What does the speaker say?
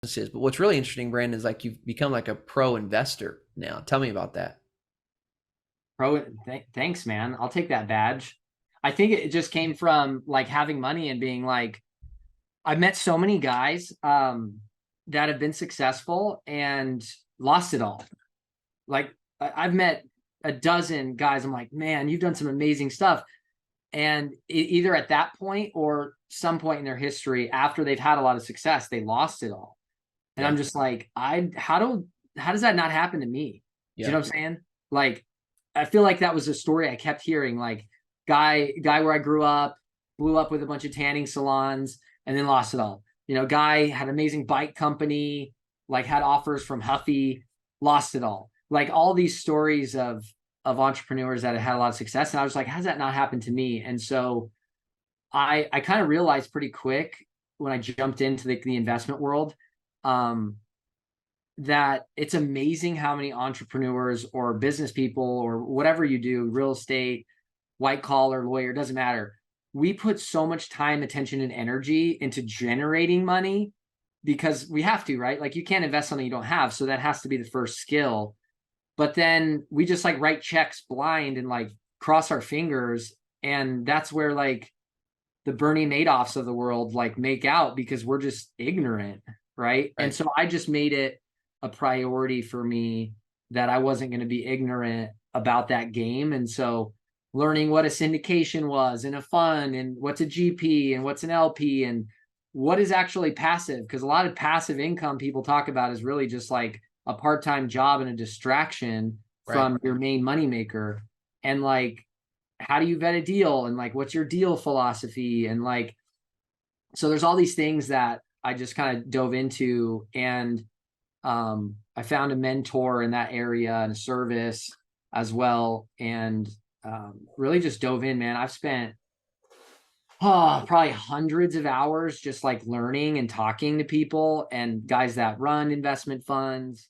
businesses. But what's really interesting, Brandon, is like you've become like a pro investor now. Tell me about that. Thanks, man. I'll take that badge. I think it just came from like having money and being like, I've met so many guys that have been successful and lost it all. Like I've met a dozen guys. I'm like, man, you've done some amazing stuff. And either at that point or some point in their history after they've had a lot of success, they lost it all. And Yeah. I'm just like, how does that not happen to me? Do you Yeah. know what I'm saying? Like, I feel like that was a story I kept hearing. Like, guy where I grew up, blew up with a bunch of tanning salons, and then lost it all. You know, guy had an amazing bike company, like had offers from Huffy, lost it all. Like all these stories of entrepreneurs that had a lot of success. And I was like, how does that not happen to me? And so I kind of realized pretty quick when I jumped into the investment world, um, that it's amazing how many entrepreneurs or business people or whatever you do, real estate, white collar, lawyer, doesn't matter. We put so much time, attention, and energy into generating money because we have to, right? Like you can't invest something you don't have. So that has to be the first skill. But then we just like write checks blind and like cross our fingers. And that's where like the Bernie Madoffs of the world like make out because we're just ignorant, right? And Right. so I just made it a priority for me that I wasn't going to be ignorant about that game. And so learning what a syndication was and a fund and what's a GP and what's an LP and what is actually passive, because a lot of passive income people talk about is really just like a part-time job and a distraction Right. from your main moneymaker. And like, how do you vet a deal, and like what's your deal philosophy, and like, so there's all these things that I just kind of dove into. And I found a mentor in that area and a service as well, and really just dove in, man. I've spent probably hundreds of hours just like learning and talking to people and guys that run investment funds,